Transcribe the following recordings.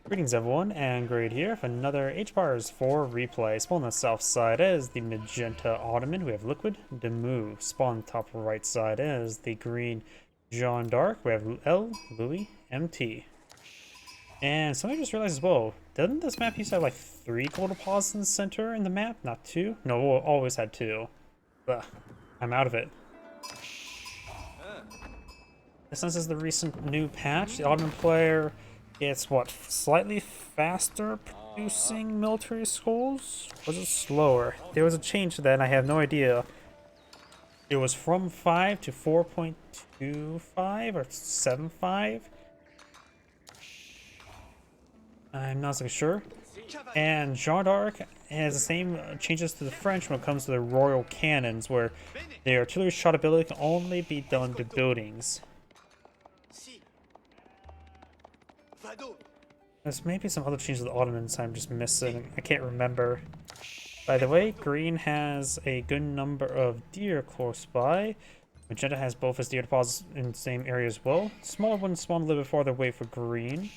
Greetings everyone, and Grade here for another H-Bars for replay. Spawn on the south side is the magenta Ottoman. We have liquid DeMu. Spawn on the top right side is the green Jeanne d'Arc. We have El.loueMT. And something I just realized as well, doesn't this map used to have like 3 gold deposits in the center in the map, not 2? No, we always had 2. Ugh, I'm out of it. Since this is the recent new patch, the Ottoman player gets what, slightly faster producing military schools? Was it slower? There was a change to that and I have no idea. It was from 5 to 4.25 or 7.5. I'm not so sure. And Jeanne d'Arc has the same changes to the French when it comes to the royal cannons, where the artillery shot ability can only be done to buildings. There's maybe some other changes to the Ottomans I'm just missing. I can't remember. By the way, green has a good number of deer close by. Magenta has both his deer deposits in the same area as well. Smaller ones spawn a little bit farther away for green.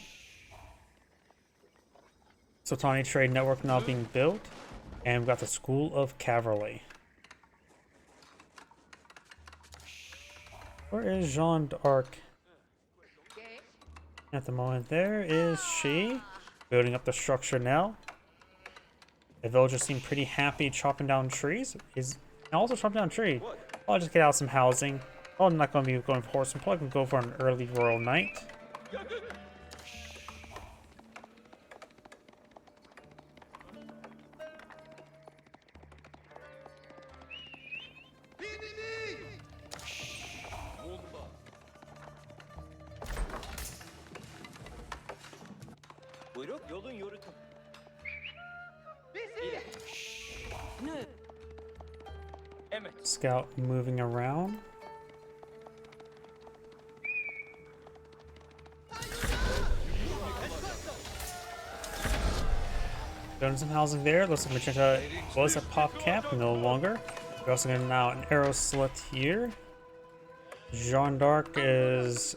Sultani trade network now being built. And we've got the School of Cavalry. Where is Jeanne d'Arc? At the moment, there is she building up the structure now. The villagers seem pretty happy chopping down trees. Is also chopping down a tree. I'll just get out some housing. Oh, I'm not going to be going for horse. I'm probably going to go for an early royal night. Scout moving around. Done some housing there. Looks like Magenta was a pop cap, no longer. We're also getting now an arrow slit here. Jeanne d'Arc is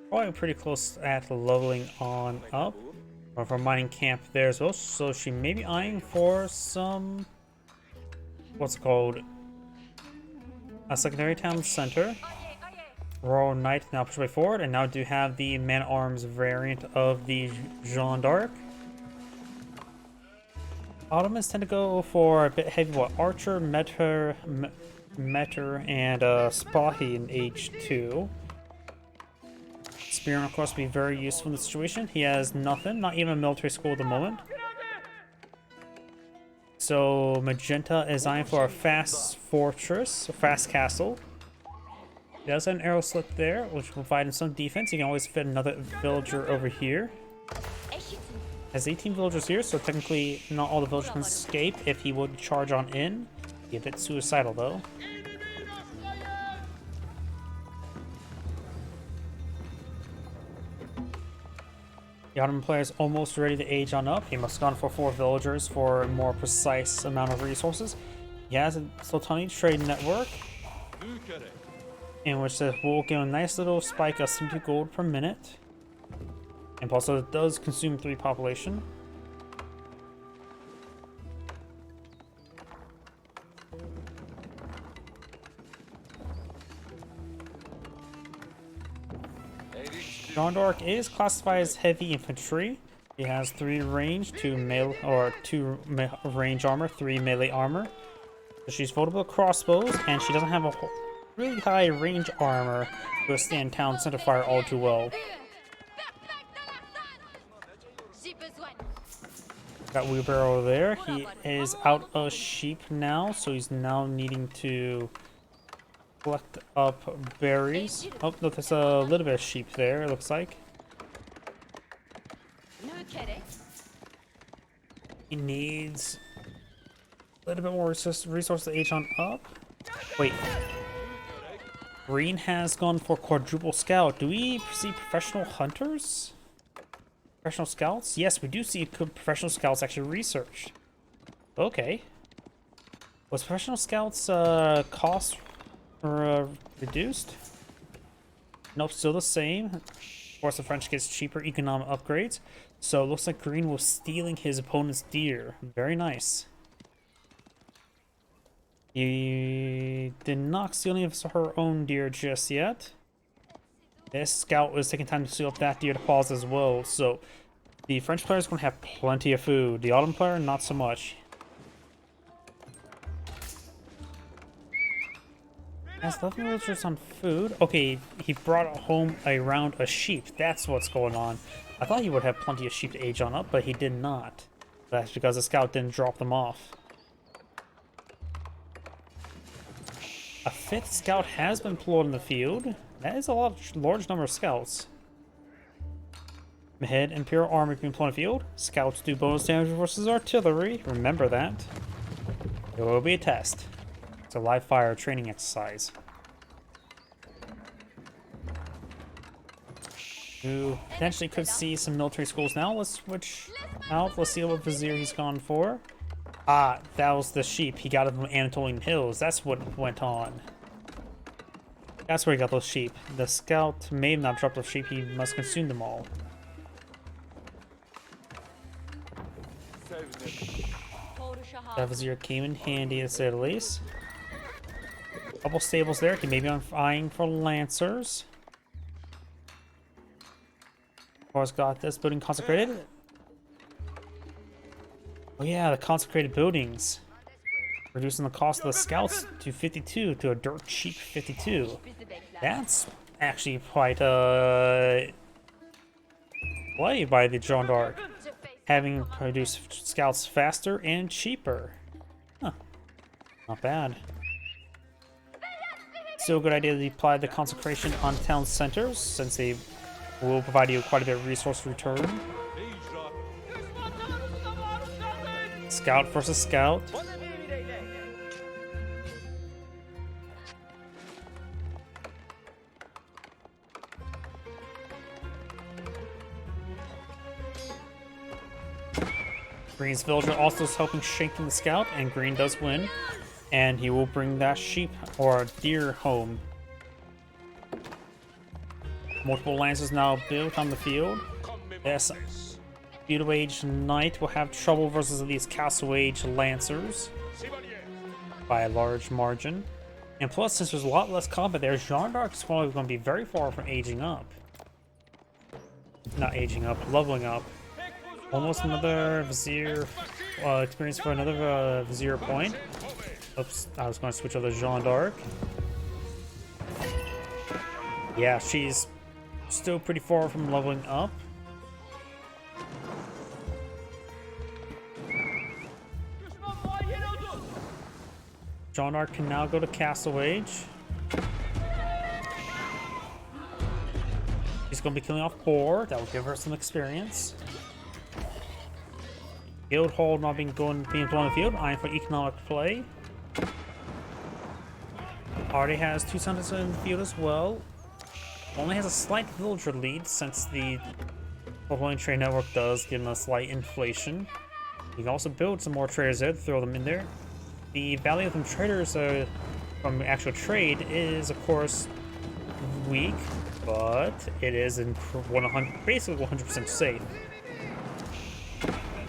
probably pretty close at leveling on up. Or for mining camp there as well. So she may be eyeing for some, what's it called? A secondary town center. Royal Knight now push way forward, and now do have the man-at-arms variant of the Jeanne d'Arc. Ottomans tend to go for a bit heavy, what, Archer, Meter, and Spahi in H2. Spearman, of course, will be very useful in this situation. He has nothing, not even a military school at the moment. So Magenta is eyeing for a fast fortress, a fast castle. He does have an arrow slit there, which will provide him some defense. He can always fit another villager over here. Has 18 villagers here, so technically not all the villagers can escape if he would charge on in. Be a bit suicidal though. The Ottoman player is almost ready to age on up. He must have gone for 4 villagers for a more precise amount of resources. He has a Sultani trade network, in which will give a nice little spike of 70 gold per minute. And also it does consume 3 population. Jeanne d'Arc is classified as heavy infantry. He has 3 range, 2 melee, or 2 range armor, 3 melee armor. So she's vulnerable to crossbows, and she doesn't have a really high range armor to withstand town center fire all too well. Got wheelbarrow there. He is out of sheep now, so he's now needing to collect up berries. Oh, no, there's a little bit of sheep there, it looks like. He needs a little bit more resource to age on up. Wait. Green has gone for quadruple scout. Do we see professional hunters? Professional scouts? Yes, we do see professional scouts actually researched. Okay. Was professional scouts cost reduced? Nope, still the same. course, the French gets cheaper economic upgrades. So it looks like Green was stealing his opponent's deer. Very nice. He did not steal any of her own deer just yet. This scout was taking time to steal up that deer to pause as well. So the French player is going to have plenty of food. The Ottoman player, not so much. Has 11 villagers on food. Okay, he brought home around a sheep. That's what's going on. I thought he would have plenty of sheep to age on up, but he did not. That's because the scout didn't drop them off. A 5th scout has been deployed in the field. That is a large number of scouts. Ahead, Imperial Army being deployed in the field. Scouts do bonus damage versus artillery. Remember that. It will be a test. It's a live fire training exercise. You potentially could see some military schools now. Let's switch out. Let's see what Vizier he's gone for. Ah, that was the sheep. He got it from Anatolian Hills. That's what went on. That's where he got those sheep. The scout may have not dropped those sheep. He must consume them all. That Vizier came in handy to say the least. Couple stables there. He may be eyeing for lancers. Of course, got this building consecrated. Oh yeah, the consecrated buildings. Reducing the cost of the scouts to 52 to a dirt cheap 52. That's actually quite a play by the Jeanne d'Arc. Having produced scouts faster and cheaper. Huh. Not bad. Still a good idea to apply the consecration on town centers, since they will provide you quite a bit of resource return. Scout versus scout. Green's villager also is helping shaking the scout, and Green does win. And he will bring that sheep or deer home. Multiple lancers now built on the field. Yes, Feudal Age Knight will have trouble versus these Castle Age Lancers by a large margin. And plus, since there's a lot less combat there, Jeanne d'Arc is probably going to be very far from aging up. Not aging up, leveling up. Almost another Vizier experience for another Vizier point. Oops, I was going to switch over to Jeanne d'Arc. Yeah, she's still pretty far from leveling up. Jeanne d'Arc can now go to Castle Age. She's going to be killing off Boar. That will give her some experience. Guild Hall not being thrown in the field. Eyeing for economic play. Already has 2 centers in the field as well. Only has a slight villager lead since the Ottoman trade network does give him a slight inflation. You can also build some more traders there to throw them in there. The value of them traders from actual trade is, of course, weak, but it is in basically 100% safe.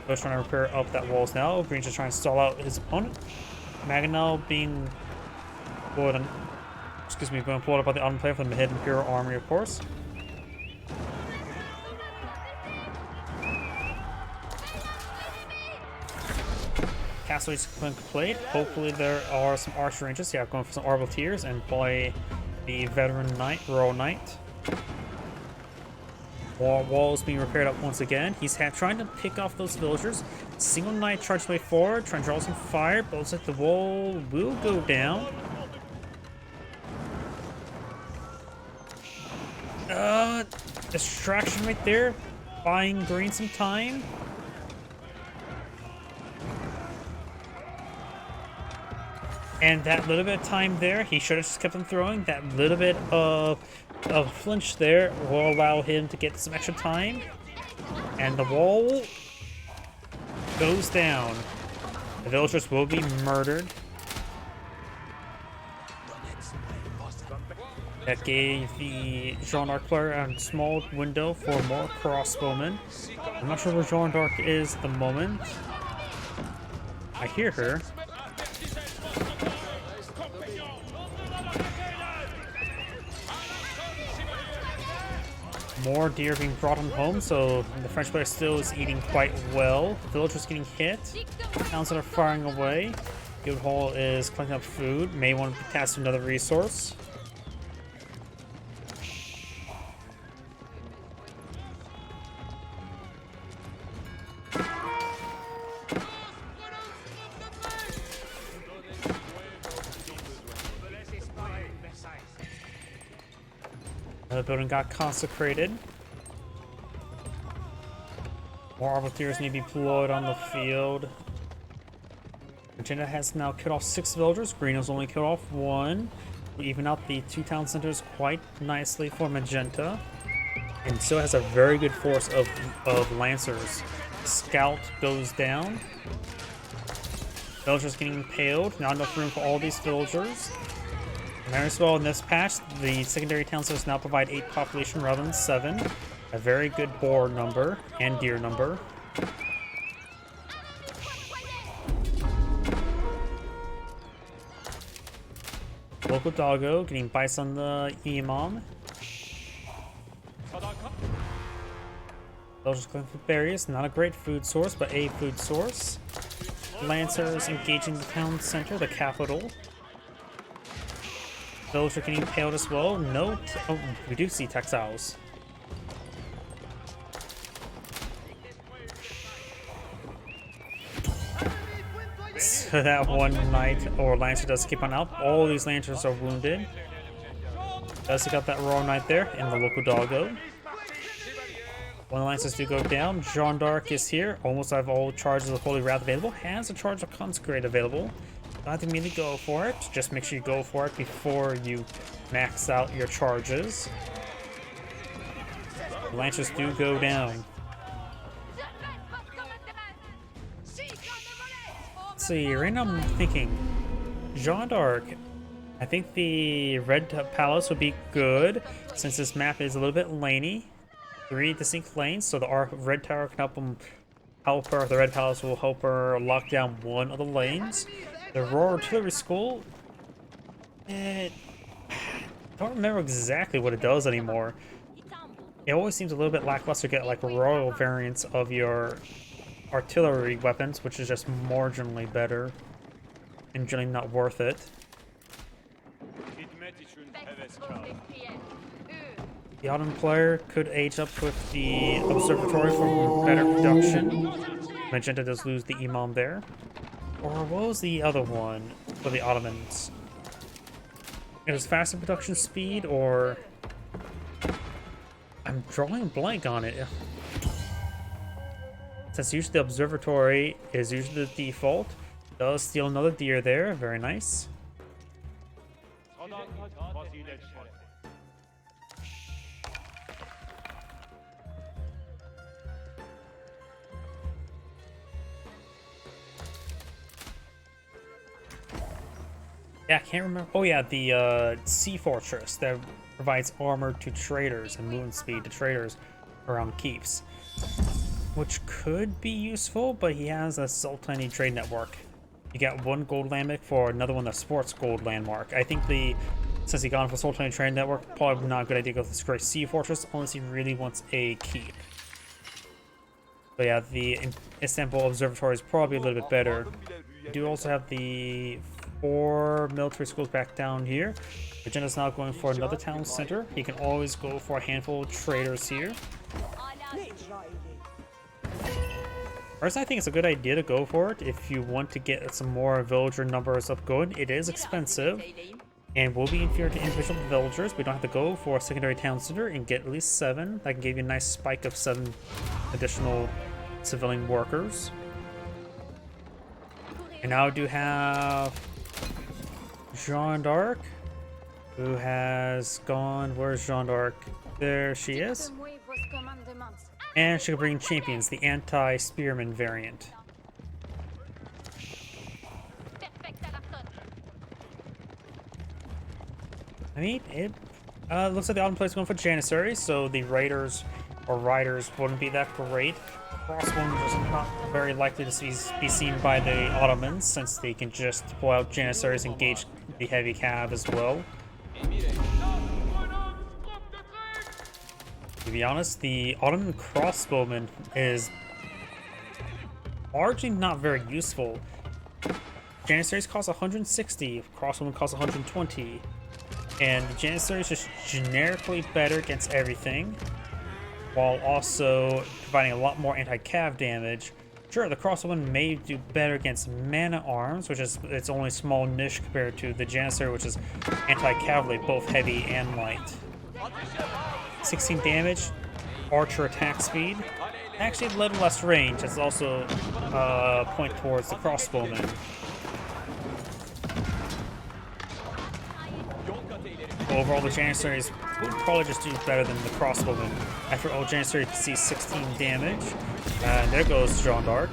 Bush trying to repair up that walls now. Green's just trying to stall out his opponent. Maganel being pulled up by the Ottoman player from the mid Imperial Army, of course. Castle is complete. Hopefully there are some archer ranges. Yeah, going for some Arbaleteers and play the veteran knight, Royal Knight. Wall is being repaired up once again. He's trying to pick off those villagers. Single knight charges way forward, trying to draw some fire, but looks like the wall will go down. Distraction right there, buying Green some time. And that little bit of time there, he should have just kept on throwing. That little bit of flinch there will allow him to get some extra time. And the wall goes down. The villagers will be murdered. That gave the Jeanne d'Arc player a small window for more crossbowmen. I'm not sure where Jeanne d'Arc is at the moment. I hear her. More deer being brought on home, so the French player still is eating quite well. The villagers getting hit. Towns that are firing away. Guildhall is collecting up food. May want to pass another resource. The building got consecrated. More arbiters need to be deployed on the field. Magenta has now killed off 6 villagers. Green has only killed off 1. We even out the 2 town centers quite nicely for Magenta. And still has a very good force of Lancers. Scout goes down. Villagers getting impaled. Not enough room for all these villagers. As well, in this patch, the secondary town centers now provide 8 population rather than 7. A very good boar number and deer number. Local doggo getting bites on the imam. Villagers collecting for berries, not a great food source, but a food source. Lancers engaging the town center, the capital. Villagers are getting impaled as well. Note, oh, we do see textiles. So that one knight or lancer does keep on out. All these lancers are wounded. Does he got that raw knight there and the local doggo. One of the lancers do go down. Jeanne d'Arc is here. Almost have all charges of Holy Wrath available. Has a charge of Consecrate available. Don't have to immediately go for it. Just make sure you go for it before you max out your charges. The lancers do go down. Let's see, right now I'm thinking Jeanne d'Arc. I think the Red Palace would be good since this map is a little bit laney. 3 distinct lanes, so the Red Tower can help her. The Red Palace will help her lock down one of the lanes. The Royal Artillery School, I don't remember exactly what it does anymore. It always seems a little bit lackluster to get like royal variants of your artillery weapons, which is just marginally better and generally not worth it. The Ottoman player could age up with the observatory for better production. Magenta does lose the imam there. Or what was the other one for the Ottomans? It was faster production speed, or I'm drawing a blank on it. Since usually the observatory is usually the default, does steal another deer there. Very nice. Yeah, I can't remember. Oh yeah, the Sea Fortress that provides armor to traders and movement speed to traders around keeps. Which could be useful, but he has a Sultani trade network. You get 1 gold landmark for another one, a sports gold landmark. I think since he got him for Sultani trade network, probably not a good idea to go with this great Sea Fortress unless he really wants a keep. But yeah, the Istanbul Observatory is probably a little bit better. We do also have the 4 military schools back down here. Magenta's now going for another town center. He can always go for a handful of traders here. Personally, I think it's a good idea to go for it if you want to get some more villager numbers up going. It is expensive and will be inferior to individual villagers. We don't have to go for a secondary town center and get at least 7. That can give you a nice spike of 7 additional civilian workers. And now I do have Jeanne d'Arc, who has gone. Where's Jeanne d'Arc? There she is. And she can bring champions, the anti-spearman variant. I mean, Looks like the Ottoman player's going for Janissaries, so the raiders or riders wouldn't be that great. Crossbowmen is not very likely to be seen by the Ottomans, since they can just pull out Janissaries and engage the heavy cav as well. To be honest, the Ottoman crossbowman is largely not very useful. Janissaries cost 160, crossbowmen cost 120. And the Janissary is just generically better against everything, while also providing a lot more anti-cav damage. Sure, the crossbowman may do better against man-at-arms, which is its only small niche compared to the Janissary, which is anti-cavalry, both heavy and light. 16 damage, archer attack speed, actually a little less range. It's also point towards the crossbowman. Overall, the Janissaries would probably just do better than the crossbowmen. After all, Janissary sees 16 damage. And there goes Jeanne d'Arc.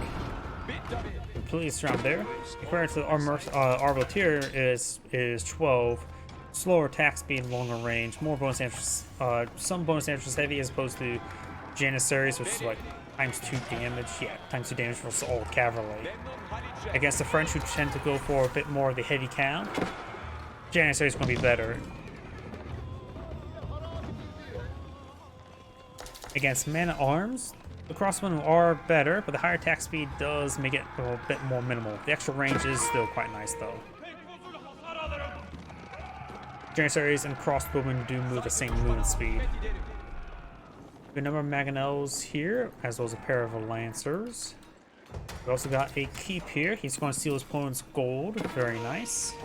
Completely surrounded there. Compared to the Arbaletier is 12. Slower attack speed, longer range, more bonus damage. Some bonus damage is heavy as opposed to Janissaries, which is like times 2 damage. Yeah, times 2 damage versus all cavalry. Against the French, who tend to go for a bit more of the heavy count, Janissary is going to be better. Against man-at-arms, the crossbowmen are better, but the higher attack speed does make it a bit more minimal. The extra range is still quite nice, though. Janissaries and crossbowmen do move the same movement speed. Good number of mangonels here, as well as a pair of lancers. We also got a keep here. He's going to steal his opponent's gold. Very nice.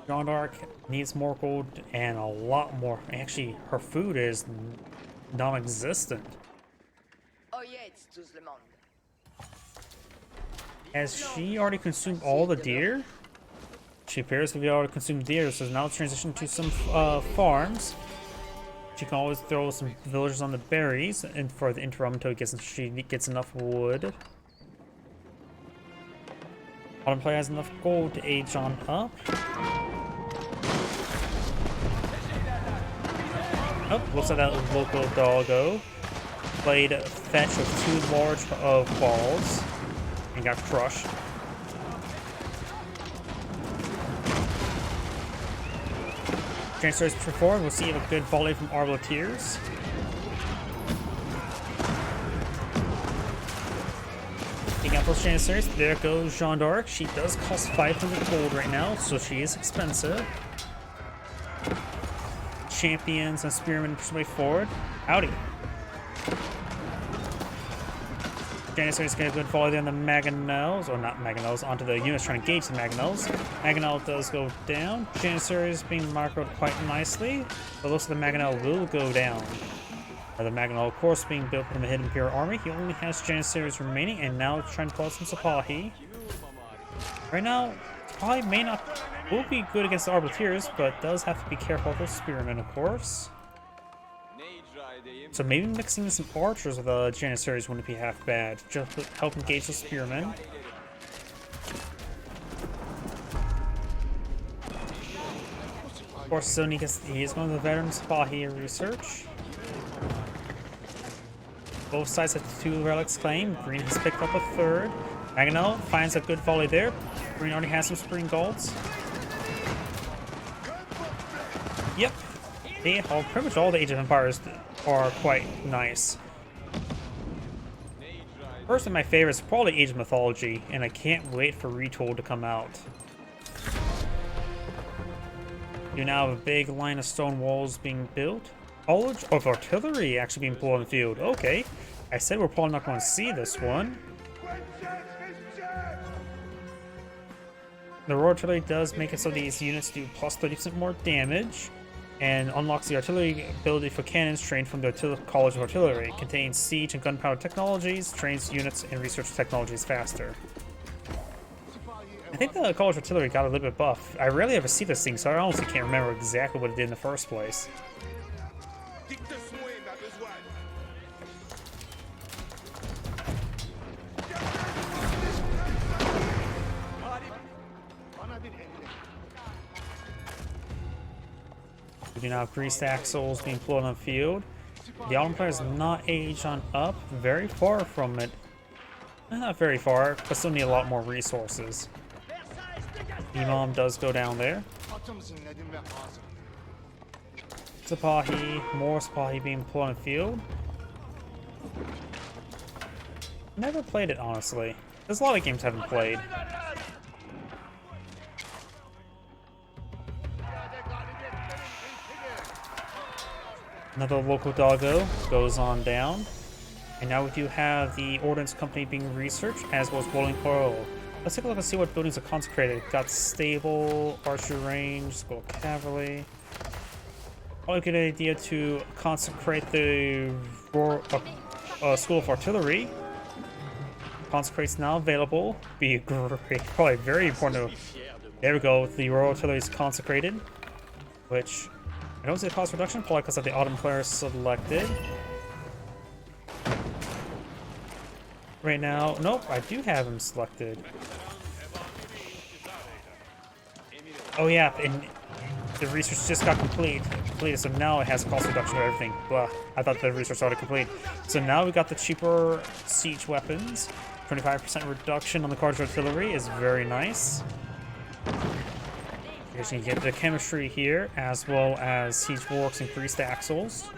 Jeanne d'Arc needs more gold and a lot more. Actually, her food is non-existent. Has she already consumed all the deer? She appears to be already consumed deer, so now transition to some farms. She can always throw some villagers on the berries and for the interim until she gets enough wood. Ottoman player has enough gold to age on up. Oh, looks like that local doggo played fetch with 2 large balls and got crushed. Janissaries forward, we'll see a good volley from Arbaletiers. Taking out those Janissaries, there goes Jeanne d'Arc. She does cost 500 gold right now, so she is expensive. Champions and spearmen push their way forward. Howdy. Janissaries get a good volley there on the mangonels, or not mangonels, onto the units trying to engage the mangonels. Mangonel does go down. Janissaries being macroed quite nicely, but looks like the mangonel will go down. The mangonel, of course, being built from the hidden Imperial army. He only has Janissaries remaining, and now trying to pull out some Sipahi. Right now, Sipahi will be good against the Arbaletiers, but does have to be careful of those spearmen, of course. So maybe mixing in some archers with the Janissaries wouldn't be half bad. Just help engage the spearmen. Of course, Sony he is going to the veteran Sipahi research. Both sides have 2 relics claimed. Green has picked up a 3rd. Mangonel finds a good volley there. Green already has some spring golds. Yep. Pretty much all the Age of Empires are quite nice. Personally, my favorite is probably Age of Mythology, and I can't wait for Retold to come out. You now have a big line of stone walls being built. College of Artillery actually being pulled on the field. Okay. I said we're probably not going to see this one. The Royal Artillery does make it so these units do plus 30% more damage, and unlocks the artillery ability for cannons trained from the College of Artillery. It contains siege and gunpowder technologies, trains units and research technologies faster. I think the College of Artillery got a little bit buff. I rarely ever see this thing, so I honestly can't remember exactly what it did in the first place. do now have greased axles being pulled on the field. The Ottoman player is not aged on up, very far from it. Not very far, but still need a lot more resources. Imam does go down there. Sipahi, more Sipahi being pulled on the field. Never played it, honestly. There's a lot of games I haven't played. Another local doggo goes on down. And now we do have the Ordnance Company being researched, as well as Bowling Oil. Let's take a look and see what buildings are consecrated. Got stable, archery range, school cavalry. Probably a good idea to consecrate the School of Artillery. Consecrate's now available. Be great, probably very important to... There we go, the Royal Artillery is consecrated. Which, I don't see the cost reduction, probably because of the Ottoman player selected. Right now, nope, I do have him selected. Oh yeah, and the research just got completed, so now it has cost reduction for everything. Blah, I thought the research already complete. So now we got the cheaper siege weapons. 25% reduction on the car's artillery is very nice. You can get the chemistry here, as well as siege works and greased axles.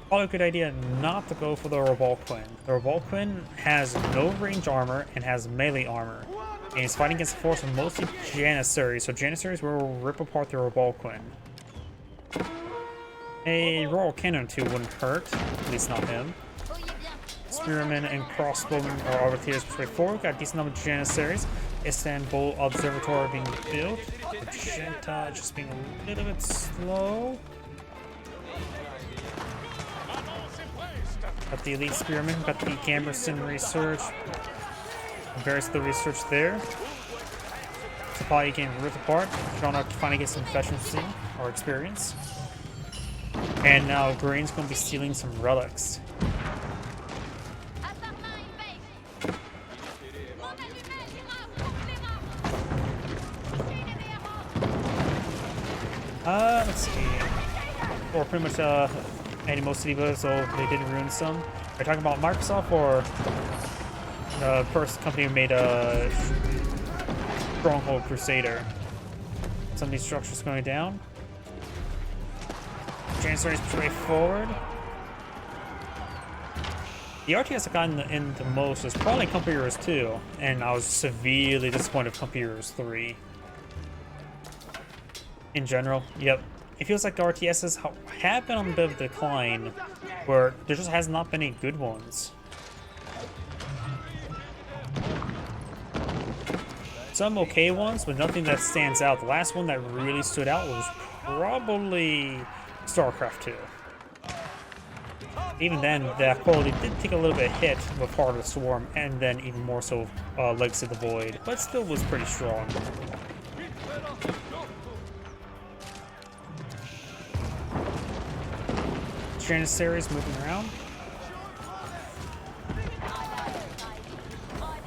Probably a good idea not to go for the Revolquin. The Revolquin has no range armor and has melee armor. And he's fighting against the force of mostly Janissaries, so Janissaries will rip apart the Revolquin. A Royal Cannon too wouldn't hurt, at least not him. Spearmen and crossbowmen are over here straightforward. Got a decent number of Janissaries. Istanbul Observatory being built. Magenta just being a little bit slow. Got the elite spearmen, got the Gamerson research, various other research there. Supply getting ripped apart. Jeanne finally gets some efficiency or experience. And now Green's going to be stealing some relics. Let's see. Or pretty much most city buildings, so they did ruin some. Are you talking about Microsoft or the first company who made a Stronghold Crusader? Some of these structures going down. Janissaries push forward. The RTS I've gotten in the most is probably Company Heroes 2, and I was severely disappointed with Company Heroes 3. In general, yep. It feels like the RTSs have been on a bit of a decline, where there just has not been any good ones. Some okay ones, but nothing that stands out. The last one that really stood out was probably StarCraft 2. Even then, the quality did take a little bit of hit with Heart of the Swarm, and then even more so Legacy of the Void, but still was pretty strong. Janissaries moving around.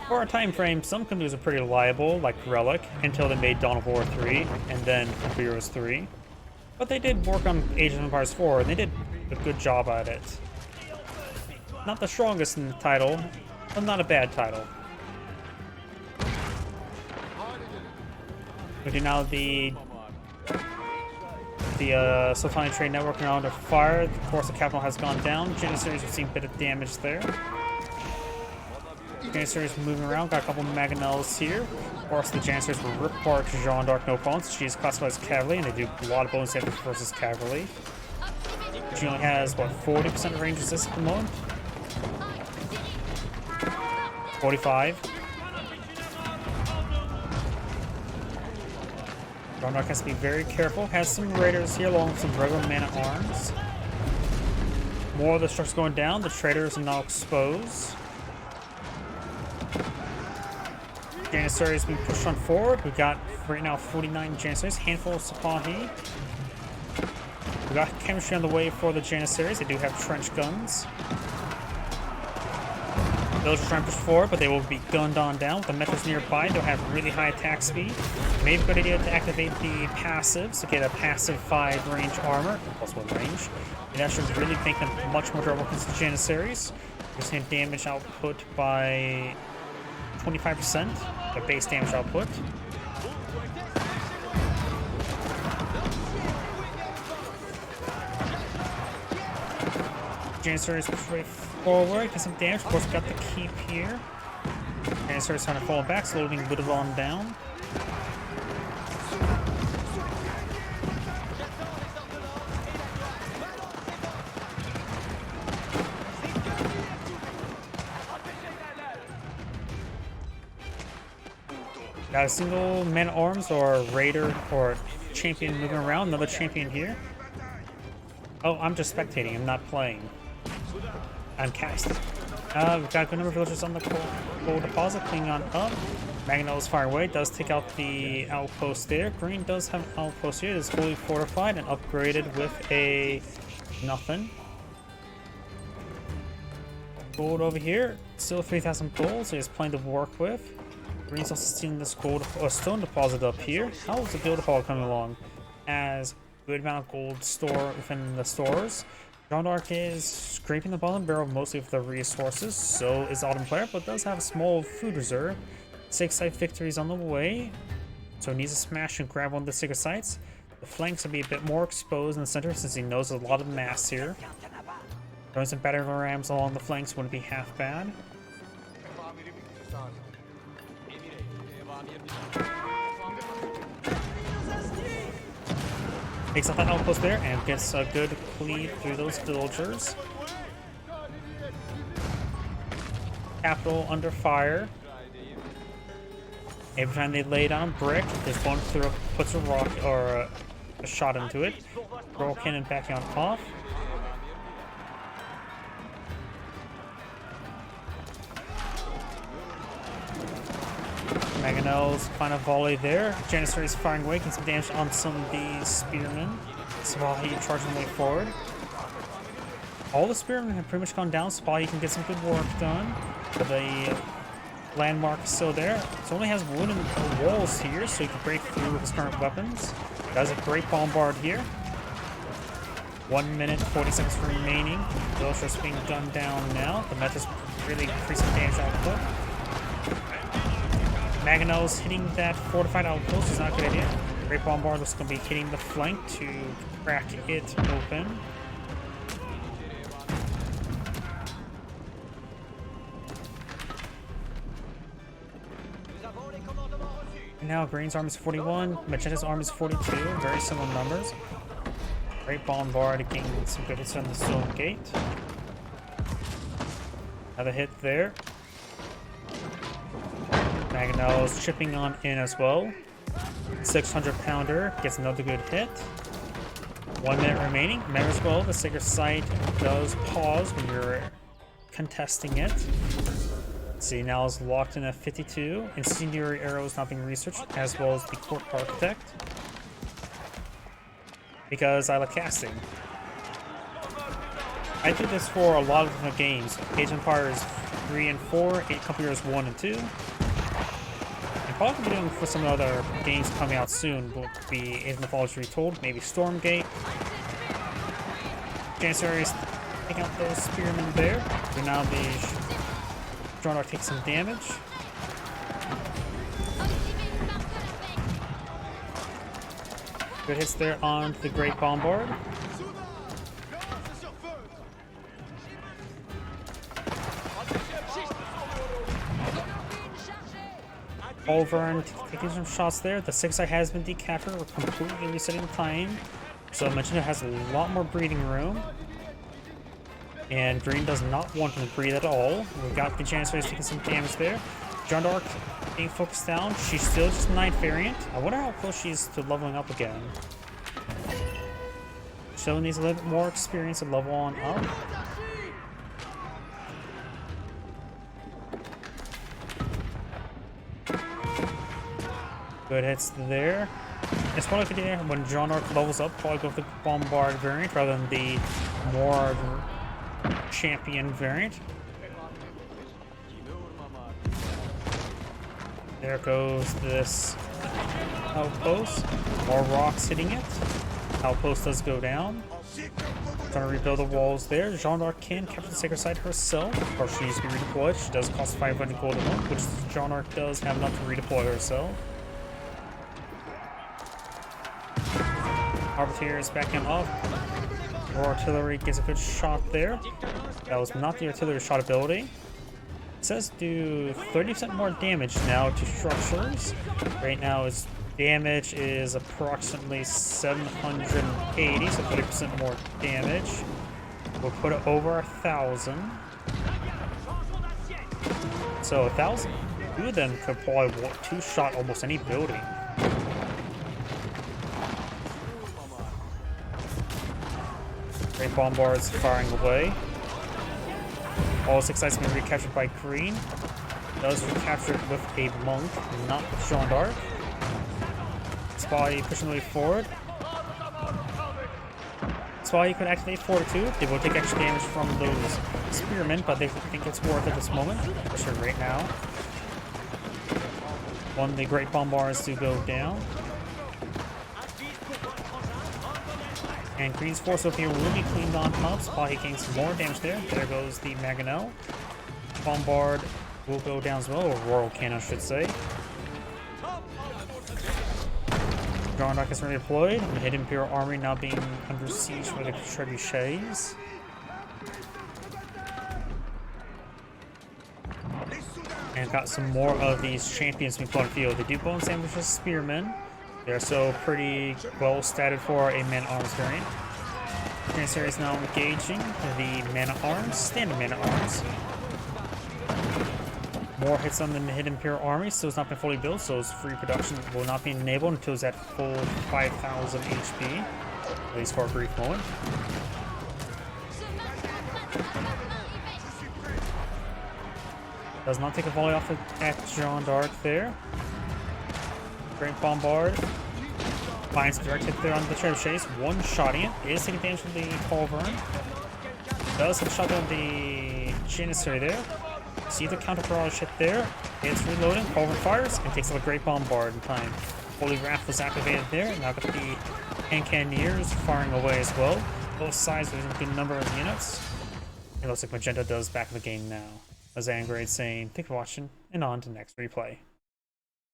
For a time frame, some companies are pretty reliable, like Relic, until they made Dawn of War 3, and then Heroes 3. But they did work on Age of Empires 4, and they did a good job at it. Not the strongest in the title, but not a bad title. We do now the Sultani Trade Network now under fire. Of course, the capital has gone down. Janissaries have seen a bit of damage there. Janissaries moving around. Got a couple of Mangonels here. Of course, the Janissaries will rip apart Jeanne d'Arc no problems. She is classified as cavalry, and they do a lot of bonus damage versus cavalry. She only has, what, 40% of range resist at the moment? 45. Jeanne d'Arc has to be very careful. Has some raiders here along with some regular man-at-arms. More of the structures going down. The traders are now exposed. Janissaries being pushed on forward. We got right now 49 Janissaries, handful of Sipahi. We got chemistry on the way for the Janissaries. They do have trench guns. Villagers trying to push forward, but they will be gunned on down. With the metros nearby, they'll have really high attack speed. Maybe a good idea to activate the passives to get a passive 5 range armor, plus 1 range. And that should really make them much more durable against the Janissaries. We're seeing damage output by 25%, the base damage output. Janissaries push right forward, get some damage. Of course, got the keep here. Janissaries trying to fall back, slowly being whittled on down. Got a single man at arms or raider or champion moving around. Another champion here. Oh, I'm just spectating. I'm not playing. I'm casting. We've got a good number of villagers on the gold deposit, cleaning on up. Magnol's fire away, does take out the outpost there. Green does have an outpost here. It is fully fortified and upgraded with a nothing. Gold over here, still 3,000 gold, so he has plenty to work with. Green's also stealing this gold or stone deposit up here. How is the guild hall coming along? As good amount of gold store within the stores. Jeanne d'Arc is scraping the bottom barrel mostly with the resources, so is Ottoman player, but does have a small food reserve. 6 site victories on the way, so he needs to smash and grab one of the sacred sites. The flanks will be a bit more exposed in the center since he knows there's a lot of mass here. Throwing some battering rams along the flanks wouldn't be half bad. Takes out that outpost there and gets a good cleave through those villagers. Capital under fire. Every time they lay down brick, this one puts a rock or a shot into it. Roll cannon backing on off. Mangonel's final volley there. Janissaries firing away, getting some damage on some of the spearmen. Sabahi charging the way forward. All the spearmen have pretty much gone down. Sabahi can get some good work done. But the landmark is still there. It only has wooden walls here, so he can break through with his current weapons. Does a great bombard here. 1 minute, 40 seconds remaining. Villagers being gunned down now. The Meta's really increasing damage output. Magnol's hitting that fortified outpost is not a good idea. Great Bombard is going to be hitting the flank to crack it open. And now Green's arm is 41, Magenta's arm is 42, very similar numbers. Great Bombard getting some good hits on the stone gate. Another hit there. Magnol's chipping on in as well. 600 pounder gets another good hit. 1 minute remaining. Remember as well, the sacred site does pause when you're contesting it. Let's see, now is locked in at 52. Incendiary arrows not being researched, as well as the Court Architect. Because I like casting. I do this for a lot of different games. Age of Empires 3 and 4, Age of Empires 1 and 2. Probably be doing for some other games coming out soon. Will be Age of Mythology Retold, maybe Stormgate. Janissaries taking out those spearmen there. So now the Jeanne d'Arc takes some damage. Good hits there on the Great Bombard. Over and taking some shots there. The 6-eye has been decapitated. We're completely resetting the time. So Magenta has a lot more breathing room. And Green does not want to breathe at all. We've got the Janissaries taking some damage there. Jeanne d'Arc being focused down. She's still just 9th variant. I wonder how close she is to leveling up again. Still needs a little bit more experience to level on up. Good hits there. It's probably a good idea when Jeanne d'Arc levels up, probably go with the Bombard variant rather than the more champion variant. There goes this outpost. More rocks hitting it. Outpost does go down. Trying to rebuild the walls there. Jeanne d'Arc can capture the sacred site herself, or she needs to be redeployed. She does cost 500 gold alone, which Jeanne d'Arc does have enough to redeploy herself. Arbiter is backing up. More artillery gets a good shot there. That was not the artillery shot ability. It says do 30% more damage now to structures. Right now its damage is approximately 780, so 30% more damage. We'll put it over 1,000. So 1,000. Two of them could probably two-shot almost any building. Great bombards firing away. All 6 sites have been recaptured by green. Does recapture it with a monk, not Jeanne d'Arc. Spy pushing the way forward. Spy could activate Fortitude. They will take extra damage from those spearmen, but they think it's worth it at this moment, especially right now. One of the great bombards to go down. And green's force over here will be cleaned on top. Spy gains some more damage there. There goes the Mangonel. Bombard will go down as well, or Royal Cannon, I should say. Jeanne d'Arc is redeployed. The hidden Imperial Army now being under siege by the trebuchets. And got some more of these champions being put on the field. They do bone sandwiches, spearmen. They're so pretty well statted for a man-at-arms variant. Grand series now engaging the man-at-arms, standard man-at-arms. More hits on the hidden Imperial Army, still has not been fully built, so its free production will not be enabled until it's at full 5,000 HP, at least for a brief moment. Does not take a volley off at Jeanne d'Arc there. Great bombard. Finds direct hit there on the trebuchets. One-shotting it. Is taking damage from the Culverin. Does have shot down the Janissary there. See the counter barrage hit there. It's reloading. Culverin fires and takes out a great bombard in time. Holy Wrath was activated there. Now got the Cannoneers firing away as well. Both sides with a good number of units. It looks like Magenta does back in the game now. As Angrade saying, thanks for watching, and on to the next replay.